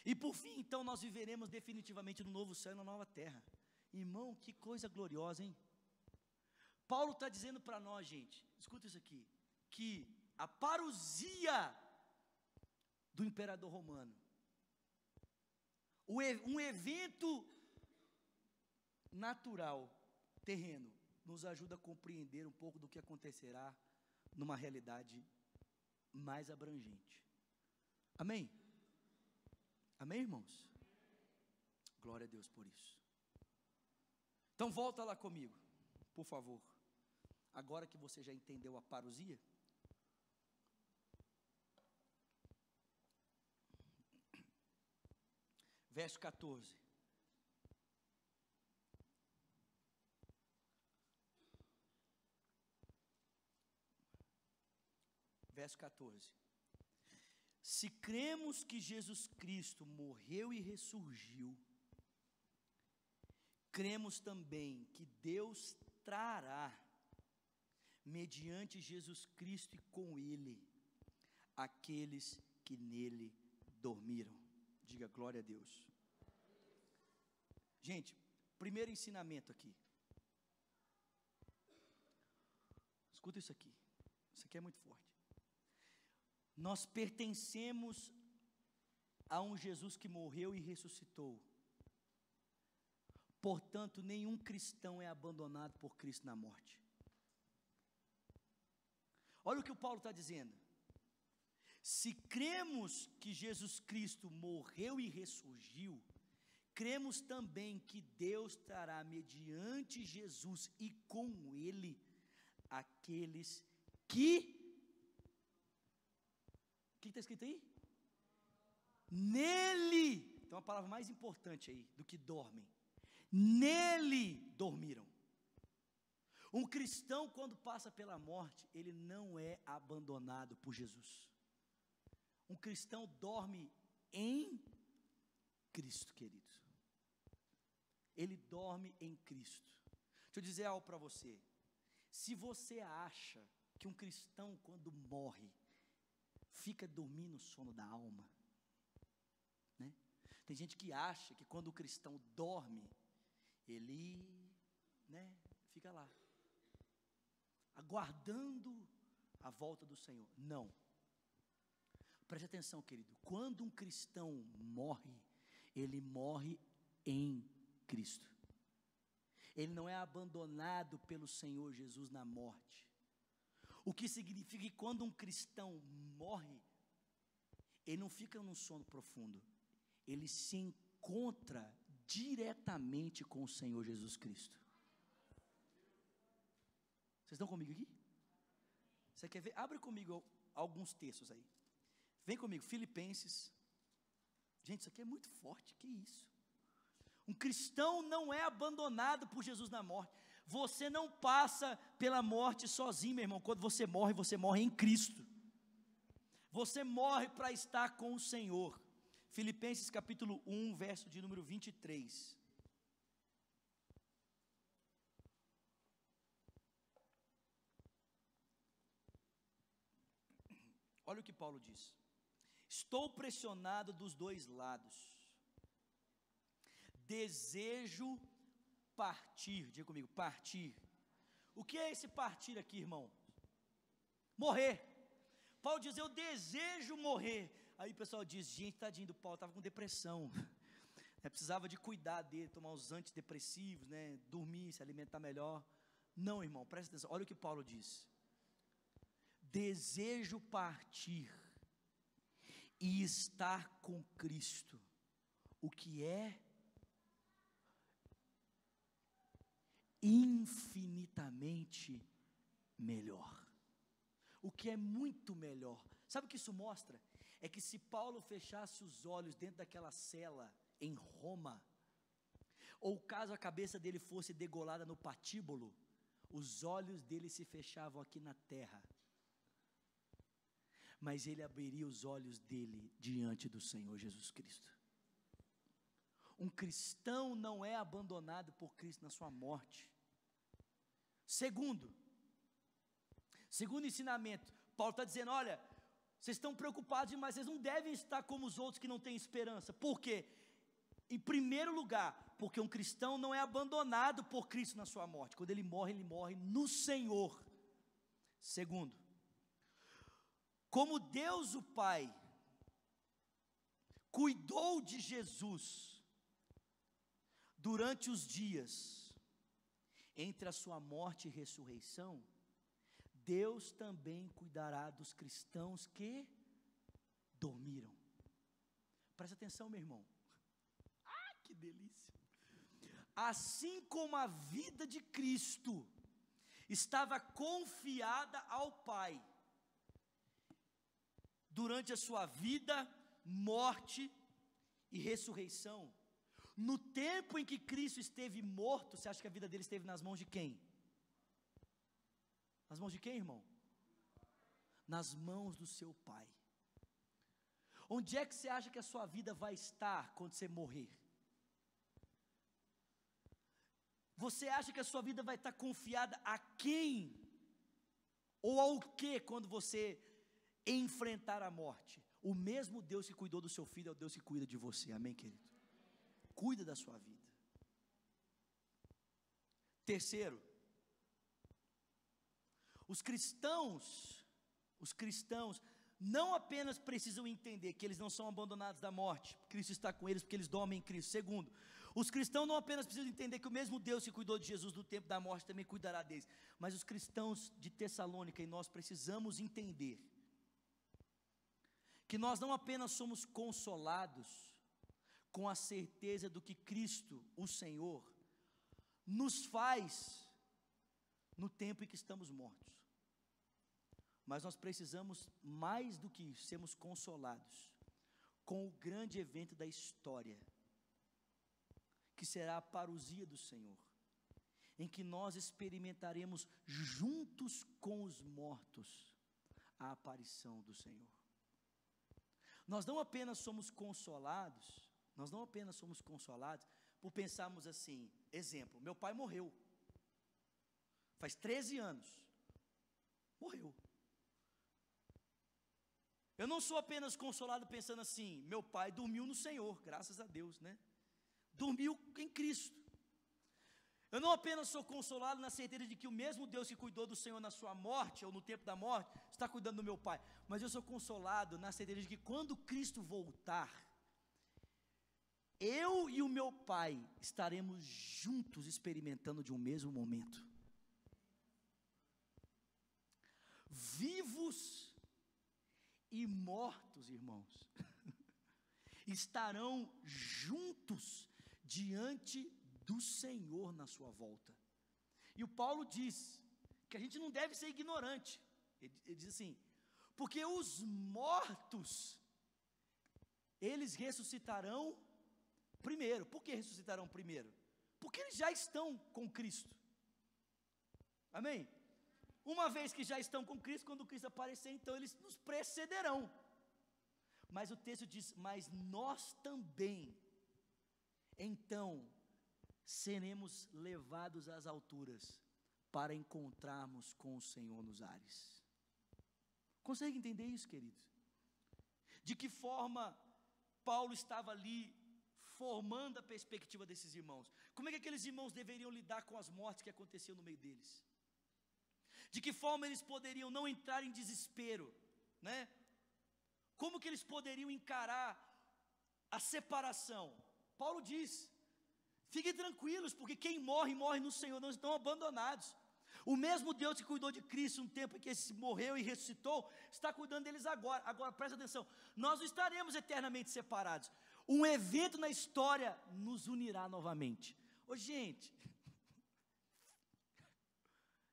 E por fim, então, nós viveremos definitivamente no novo céu e na nova terra. Irmão, que coisa gloriosa, hein? Paulo está dizendo para nós, gente, escuta isso aqui, que a parousia do imperador romano, um evento natural, terreno, nos ajuda a compreender um pouco do que acontecerá numa realidade mais abrangente. Amém? Amém, irmãos? Glória a Deus por isso. Então volta lá comigo, por favor. Agora que você já entendeu a parousia, verso 14. Verso 14. Se cremos que Jesus Cristo morreu e ressurgiu, cremos também que Deus trará, mediante Jesus Cristo e com Ele, aqueles que nele dormiram. Diga glória a Deus. Gente, primeiro ensinamento aqui. Escuta isso aqui. Isso aqui é muito forte. Nós pertencemos a um Jesus que morreu e ressuscitou. Portanto, nenhum cristão é abandonado por Cristo na morte. Olha o que o Paulo está dizendo. Se cremos que Jesus Cristo morreu e ressurgiu, cremos também que Deus trará mediante Jesus e com Ele aqueles que... O que está escrito aí? Nele, tem uma palavra mais importante aí do que dormem. Nele dormiram. Um cristão, quando passa pela morte, ele não é abandonado por Jesus. Um cristão dorme em Cristo, queridos. Ele dorme em Cristo. Deixa eu dizer algo para você. Se você acha que um cristão, quando morre, fica dormindo o sono da alma, né? Tem gente que acha que quando o cristão dorme, ele, né, fica lá, aguardando a volta do Senhor. Não. Preste atenção, querido. Quando um cristão morre, ele morre em Cristo. Ele não é abandonado pelo Senhor Jesus na morte. O que significa que quando um cristão morre, ele não fica num sono profundo. Ele se encontra diretamente com o Senhor Jesus Cristo. Vocês estão comigo aqui? Você quer ver? Abre comigo alguns textos aí. Vem comigo, Filipenses. Gente, isso aqui é muito forte, que isso? Um cristão não é abandonado por Jesus na morte. Você não passa pela morte sozinho, meu irmão. Quando você morre em Cristo. Você morre para estar com o Senhor. Filipenses capítulo 1, verso de número 23. Olha o que Paulo diz. Estou pressionado dos dois lados. Desejo partir. Diga comigo, partir. O que é esse partir aqui, irmão? Morrer. Paulo diz, eu desejo morrer. Aí o pessoal diz, gente, tadinho do Paulo, estava com depressão. Precisava de cuidar dele, tomar os antidepressivos, né, dormir, se alimentar melhor. Não, irmão, presta atenção, olha o que Paulo diz. Desejo partir e estar com Cristo, o que é infinitamente melhor. O que é muito melhor. Sabe o que isso mostra? É que se Paulo fechasse os olhos dentro daquela cela em Roma, ou caso a cabeça dele fosse degolada no patíbulo, os olhos dele se fechavam aqui na terra. Mas ele abriria os olhos dele diante do Senhor Jesus Cristo. Um cristão não é abandonado por Cristo na sua morte. Segundo ensinamento, Paulo está dizendo, olha, vocês estão preocupados demais, vocês não devem estar como os outros que não têm esperança. Por quê? Em primeiro lugar, porque um cristão não é abandonado por Cristo na sua morte. Quando ele morre no Senhor. Segundo, como Deus o Pai cuidou de Jesus durante os dias entre a sua morte e ressurreição, Deus também cuidará dos cristãos que dormiram. Presta atenção, meu irmão. Ah, que delícia! Assim como a vida de Cristo estava confiada ao Pai, durante a sua vida, morte e ressurreição, no tempo em que Cristo esteve morto, você acha que a vida dele esteve nas mãos de quem? Nas mãos de quem, irmão? Nas mãos do seu Pai. Onde é que você acha que a sua vida vai estar quando você morrer? Você acha que a sua vida vai estar confiada a quem? Ou ao que quando você enfrentar a morte? O mesmo Deus que cuidou do seu filho é o Deus que cuida de você, amém, querido? Cuida da sua vida. Terceiro, os cristãos não apenas precisam entender que eles não são abandonados da morte, Cristo está com eles porque eles dormem em Cristo. Segundo, os cristãos não apenas precisam entender que o mesmo Deus que cuidou de Jesus no tempo da morte também cuidará deles, mas os cristãos de Tessalônica e nós precisamos entender que nós não apenas somos consolados com a certeza do que Cristo, o Senhor, nos faz no tempo em que estamos mortos, mas nós precisamos mais do que isso, sermos consolados com o grande evento da história, que será a parousia do Senhor, em que nós experimentaremos juntos com os mortos a aparição do Senhor. Nós não apenas somos consolados por pensarmos assim, exemplo, meu pai morreu, faz 13 anos, morreu. Eu não sou apenas consolado pensando assim, meu pai dormiu no Senhor, graças a Deus, né? Dormiu em Cristo. Eu não apenas sou consolado na certeza de que o mesmo Deus que cuidou do Senhor na sua morte, ou no tempo da morte, está cuidando do meu pai, mas eu sou consolado na certeza de que quando Cristo voltar, eu e o meu pai estaremos juntos experimentando de um mesmo momento. Vivos e mortos, irmãos, estarão juntos diante do Senhor na sua volta. E o Paulo diz que a gente não deve ser ignorante. Ele diz assim, porque os mortos, eles ressuscitarão primeiro. Por que ressuscitarão primeiro? Porque eles já estão com Cristo. Amém? Uma vez que já estão com Cristo, quando Cristo aparecer, então eles nos precederão. Mas o texto diz, mas nós também, então, seremos levados às alturas, para encontrarmos com o Senhor nos ares. Consegue entender isso, queridos? De que forma Paulo estava ali, formando a perspectiva desses irmãos? Como é que aqueles irmãos deveriam lidar com as mortes que aconteciam no meio deles? De que forma eles poderiam não entrar em desespero, né? Como que eles poderiam encarar a separação? Paulo diz, fiquem tranquilos, porque quem morre, morre no Senhor, não estão abandonados. O mesmo Deus que cuidou de Cristo um tempo em que ele morreu e ressuscitou, está cuidando deles agora. Agora, presta atenção, nós não estaremos eternamente separados. Um evento na história nos unirá novamente. Ô gente,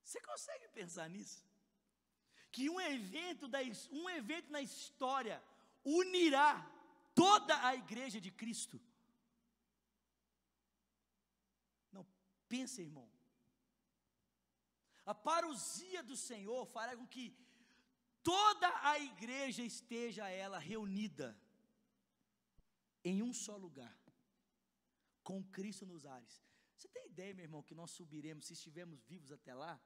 você consegue pensar nisso? Que um evento na história unirá toda a igreja de Cristo. Não, pensa, irmão. A parousia do Senhor fará com que toda a igreja esteja ela reunida em um só lugar, com Cristo nos ares. Você tem ideia, meu irmão, que nós subiremos, se estivermos vivos até lá,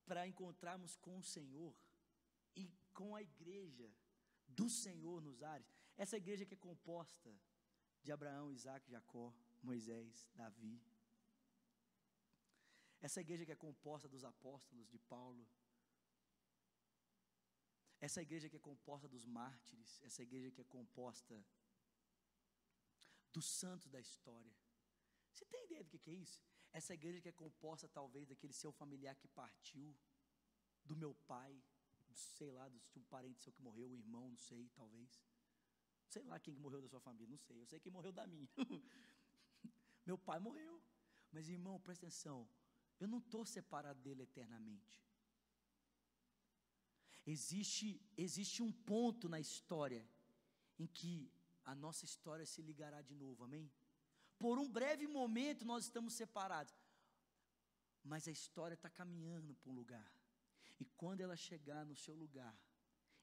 para encontrarmos com o Senhor e com a igreja do Senhor nos ares? Essa igreja que é composta de Abraão, Isaac, Jacó, Moisés, Davi. Essa igreja que é composta dos apóstolos, de Paulo. Essa igreja que é composta dos mártires. Essa igreja que é composta dos santos da história. Você tem ideia do que é isso? Essa igreja que é composta talvez daquele seu familiar que partiu, do meu pai, sei lá, de um parente seu que morreu, um irmão, não sei, talvez. Sei lá quem morreu da sua família, não sei, eu sei quem morreu da minha. Meu pai morreu. Mas irmão, presta atenção, eu não estou separado dele eternamente. Existe um ponto na história em que a nossa história se ligará de novo, amém? Por um breve momento nós estamos separados, mas a história está caminhando para um lugar, e quando ela chegar no seu lugar,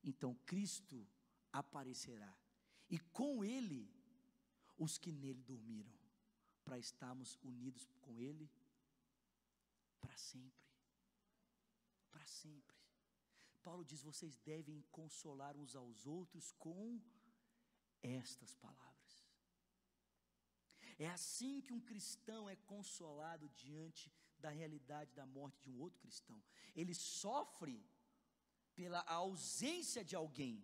então Cristo aparecerá, e com Ele, os que nele dormiram, para estarmos unidos com Ele, para sempre, para sempre. Paulo diz, vocês devem consolar uns aos outros com estas palavras. É assim que um cristão é consolado diante da realidade da morte de um outro cristão. Ele sofre pela ausência de alguém,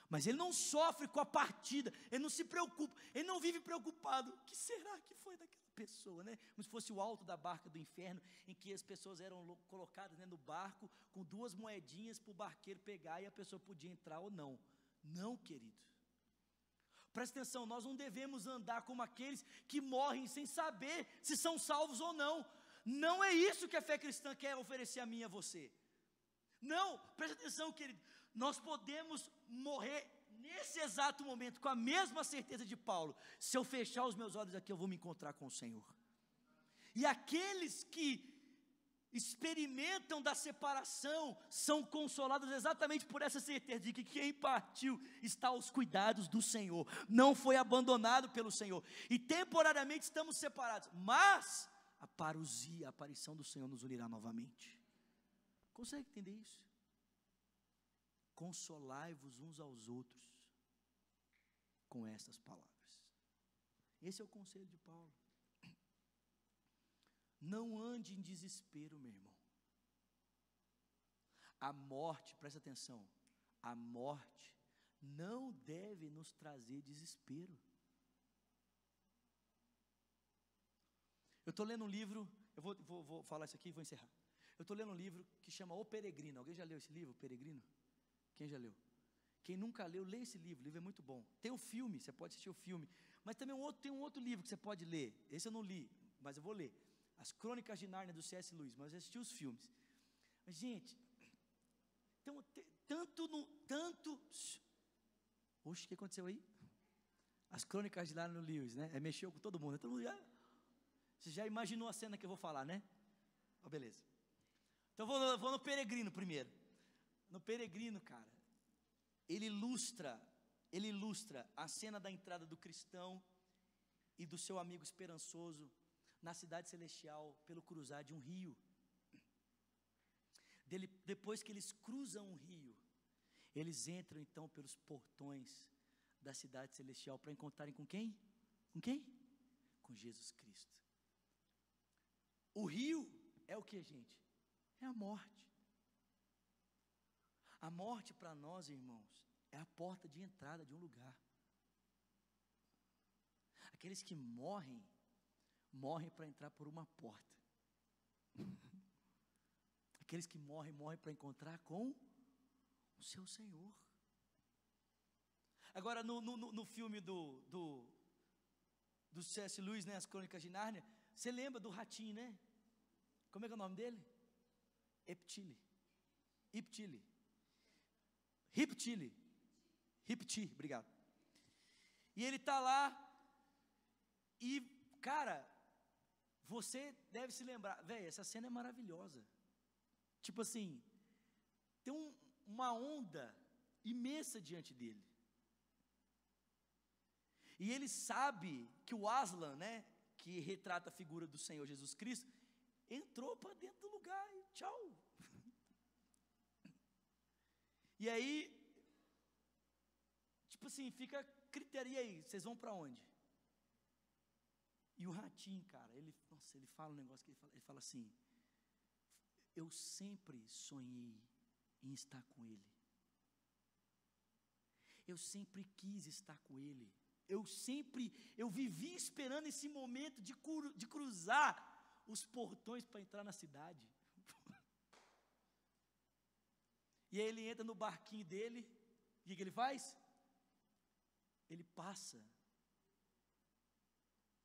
mas ele não sofre com a partida, ele não se preocupa, ele não vive preocupado, o que será que foi daquela pessoa, né? Como se fosse o alto da barca do inferno, em que as pessoas eram colocadas, né, no barco, com 2 moedinhas para o barqueiro pegar, e a pessoa podia entrar ou não. Não, querido. Presta atenção, nós não devemos andar como aqueles que morrem sem saber se são salvos ou não. Não é isso que a fé cristã quer oferecer a mim e a você. Não, presta atenção, querido. Nós podemos morrer nesse exato momento, com a mesma certeza de Paulo, se eu fechar os meus olhos aqui, eu vou me encontrar com o Senhor. E aqueles que experimentam da separação são consolados exatamente por essa certeza de que quem partiu está aos cuidados do Senhor, não foi abandonado pelo Senhor, e temporariamente estamos separados, mas a parousia, a aparição do Senhor nos unirá novamente. Consegue entender isso? Consolai-vos uns aos outros com estas palavras. Esse é o conselho de Paulo. Não ande em desespero, meu irmão. A morte, presta atenção, a morte não deve nos trazer desespero. Eu estou lendo um livro, eu vou falar isso aqui e vou encerrar. Eu estou lendo um livro que chama O Peregrino. Alguém já leu esse livro, O Peregrino? Quem já leu? Quem nunca leu, lê esse livro, o livro é muito bom. Tem o filme, você pode assistir o filme, mas também tem um outro livro que você pode ler. Esse eu não li, mas eu vou ler. As Crônicas de Nárnia, do C.S. Lewis, mas eu assisti os filmes. Mas, gente, então, oxe, o que aconteceu aí? As Crônicas de Nárnia, do Lewis, né? Mexeu com todo mundo, você já imaginou a cena que eu vou falar, né? Oh, beleza. Então, vou no Peregrino primeiro. No Peregrino, cara, ele ilustra a cena da entrada do cristão e do seu amigo esperançoso na cidade celestial, pelo cruzar de um rio. Depois que eles cruzam um rio, eles entram então pelos portões da cidade celestial para encontrarem com quem? Com quem? Com Jesus Cristo. O rio é o que, gente? É a morte. A morte para nós, irmãos, é a porta de entrada de um lugar. Aqueles que morrem para entrar por uma porta. Aqueles que morrem para encontrar com o seu Senhor. Agora, no filme do C.S. Lewis, né, As Crônicas de Nárnia, você lembra do ratinho, né? Como é que é o nome dele? Riptili, obrigado. E ele está lá, e, cara, você deve se lembrar, velho, essa cena é maravilhosa. Tipo assim, tem uma onda imensa diante dele. E ele sabe que o Aslan, né, que retrata a figura do Senhor Jesus Cristo, entrou para dentro do lugar e tchau. E aí, tipo assim, fica a critério, e aí, vocês vão para onde? E o ratinho, cara, ele fala um negócio que ele fala assim: eu sempre sonhei em estar com ele. Eu sempre quis estar com ele. Eu vivi esperando esse momento de cruzar os portões para entrar na cidade. E aí ele entra no barquinho dele, e o que ele faz? Ele passa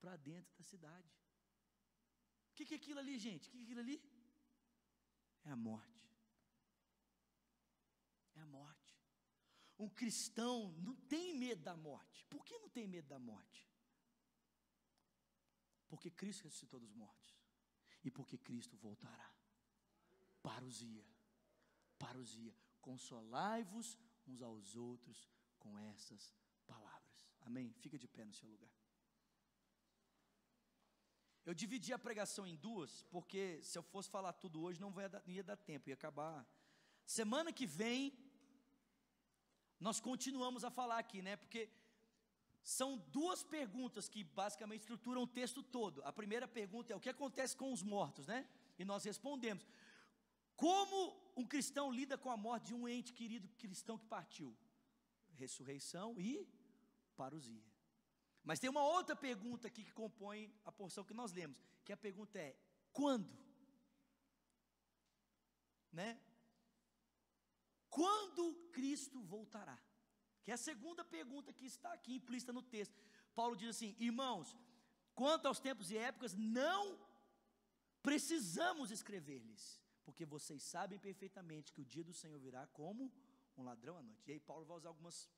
para dentro da cidade. O que é aquilo ali, gente? O que é aquilo ali? É a morte. É a morte. Um cristão não tem medo da morte. Por que não tem medo da morte? Porque Cristo ressuscitou dos mortos. E porque Cristo voltará. Parousia. Consolai-vos uns aos outros com essas palavras. Amém? Fica de pé no seu lugar. Eu dividi a pregação em duas, porque se eu fosse falar tudo hoje, não ia dar tempo, ia acabar. Semana que vem, nós continuamos a falar aqui, né? Porque são duas perguntas que basicamente estruturam o texto todo. A primeira pergunta é: o que acontece com os mortos, né? E nós respondemos: como um cristão lida com a morte de um ente querido cristão que partiu? Ressurreição e parousia. Mas tem uma outra pergunta aqui que compõe a porção que nós lemos, que a pergunta é: quando? Né? Quando Cristo voltará? Que é a segunda pergunta que está aqui implícita no texto. Paulo diz assim: irmãos, quanto aos tempos e épocas, não precisamos escrever-lhes, porque vocês sabem perfeitamente que o dia do Senhor virá como um ladrão à noite. E aí Paulo vai usar algumas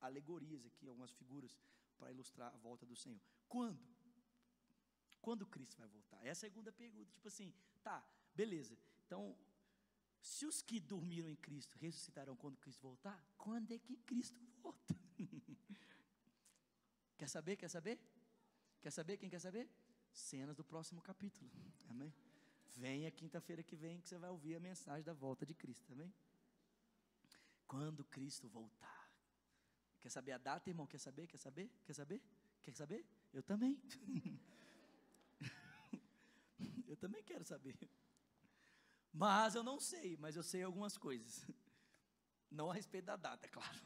alegorias aqui, algumas figuras para ilustrar a volta do Senhor. Quando? Quando Cristo vai voltar? Essa é a segunda pergunta. Tipo assim, tá, beleza. Então, se os que dormiram em Cristo ressuscitarão quando Cristo voltar, quando é que Cristo volta? Quer saber? Quer saber? Quer saber? Quem quer saber? Cenas do próximo capítulo. Amém? Venha quinta-feira que vem que você vai ouvir a mensagem da volta de Cristo. Amém? Quando Cristo voltar. Quer saber a data, irmão? Quer saber? Quer saber? Quer saber? Quer saber? Eu também. Eu também quero saber. Mas eu não sei, mas eu sei algumas coisas. Não a respeito da data, é claro,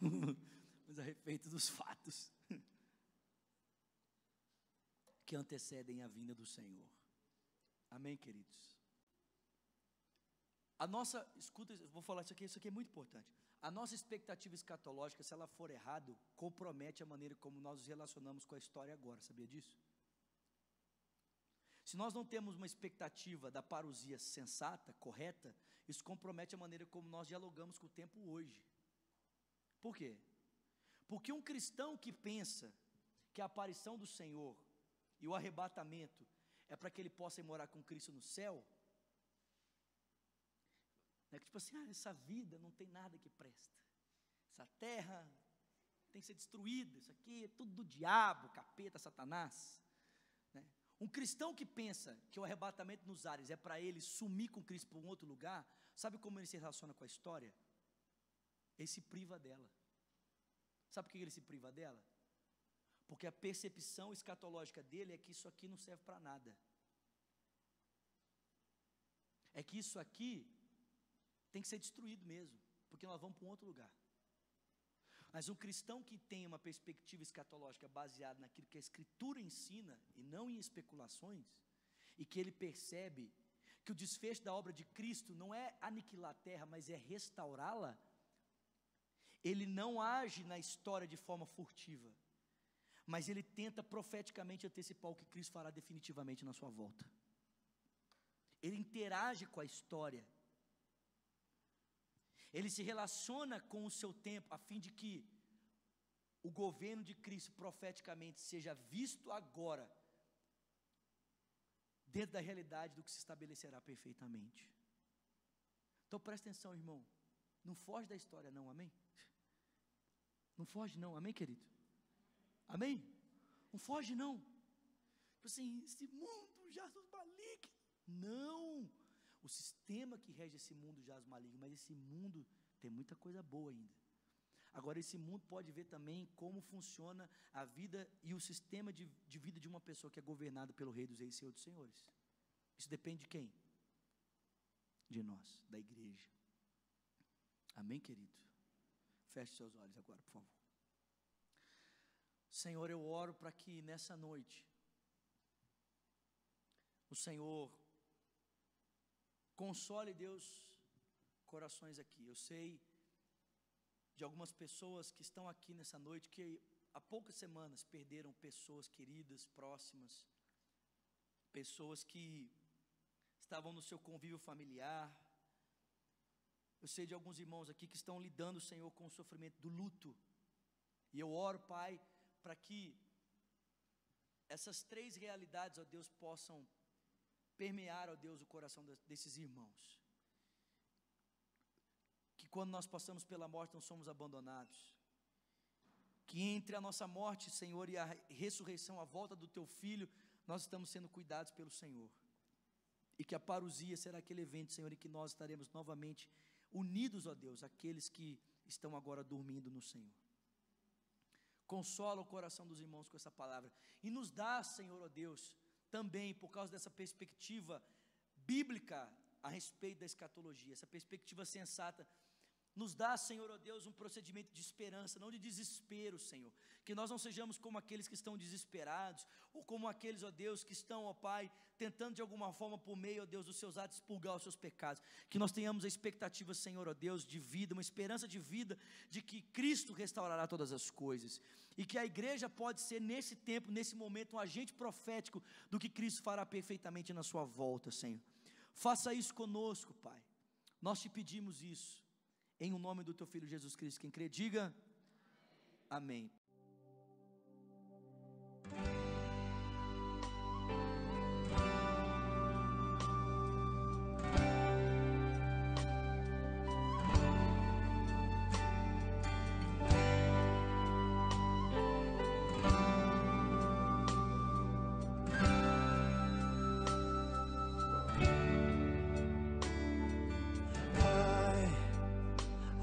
mas a respeito dos fatos que antecedem a vinda do Senhor. Amém, queridos? A nossa, escuta, eu vou falar isso aqui é muito importante. A nossa expectativa escatológica, se ela for errado, compromete a maneira como nós nos relacionamos com a história agora, sabia disso? Se nós não temos uma expectativa da parousia sensata, correta, isso compromete a maneira como nós dialogamos com o tempo hoje. Por quê? Porque um cristão que pensa que a aparição do Senhor e o arrebatamento é para que ele possa ir morar com Cristo no céu, é que tipo assim, essa vida não tem nada que presta, essa terra tem que ser destruída, isso aqui é tudo do diabo, capeta, Satanás, né? Um cristão que pensa que o arrebatamento nos ares é para ele sumir com Cristo para um outro lugar, sabe como ele se relaciona com a história? Ele se priva dela. Sabe por que ele se priva dela? Porque a percepção escatológica dele é que isso aqui não serve para nada. É que isso aqui tem que ser destruído mesmo, porque nós vamos para um outro lugar. Mas um cristão que tem uma perspectiva escatológica baseada naquilo que a Escritura ensina, e não em especulações, e que ele percebe que o desfecho da obra de Cristo não é aniquilar a terra, mas é restaurá-la, ele não age na história de forma furtiva, mas ele tenta profeticamente antecipar o que Cristo fará definitivamente na sua volta. Ele interage com a história, ele se relaciona com o seu tempo, a fim de que o governo de Cristo profeticamente seja visto agora, dentro da realidade do que se estabelecerá perfeitamente. Então presta atenção, irmão, não foge da história não, amém? Não foge não, amém, querido? Amém? Não foge não. Tipo assim, esse mundo jaz maligno. Não, o sistema que rege esse mundo jaz maligno, mas esse mundo tem muita coisa boa ainda. Agora esse mundo pode ver também como funciona a vida e o sistema de vida de uma pessoa que é governada pelo Rei dos Reis e Senhor dos Senhores. Isso depende de quem? De nós, da igreja. Amém, querido? Feche seus olhos agora, por favor. Senhor, eu oro para que nessa noite o Senhor console, Deus, corações aqui. Eu sei de algumas pessoas que estão aqui nessa noite que há poucas semanas perderam pessoas queridas, próximas, pessoas que estavam no seu convívio familiar. Eu sei de alguns irmãos aqui que estão lidando, Senhor, com o sofrimento do luto. E eu oro, Pai, para que essas três realidades, ó Deus, possam permear, ó Deus, o coração desses irmãos. Que quando nós passamos pela morte não somos abandonados. Que entre a nossa morte, Senhor, e a ressurreição, a volta do Teu Filho, nós estamos sendo cuidados pelo Senhor. E que a parousia será aquele evento, Senhor, em que nós estaremos novamente unidos, ó Deus, aqueles que estão agora dormindo no Senhor. Consola o coração dos irmãos com essa palavra. E nos dá, Senhor, ó Deus, também por causa dessa perspectiva bíblica a respeito da escatologia, essa perspectiva sensata, nos dá, Senhor, ó Deus, um procedimento de esperança, não de desespero, Senhor, que nós não sejamos como aqueles que estão desesperados, ou como aqueles, ó Deus, que estão, ó Pai, tentando de alguma forma, por meio, ó Deus, dos seus atos, expurgar os seus pecados, que nós tenhamos a expectativa, Senhor, ó Deus, de vida, uma esperança de vida, de que Cristo restaurará todas as coisas, e que a igreja pode ser nesse tempo, nesse momento, um agente profético do que Cristo fará perfeitamente na sua volta, Senhor. Faça isso conosco, Pai, nós te pedimos isso, em o nome do Teu Filho Jesus Cristo. Quem crê, diga Amém.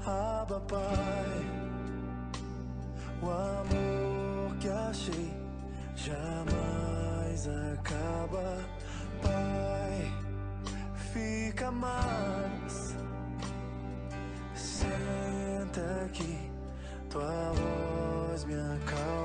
Abba, Pai, o amor que achei jamais acaba. Pai, fica mais, senta aqui, tua voz me acalma.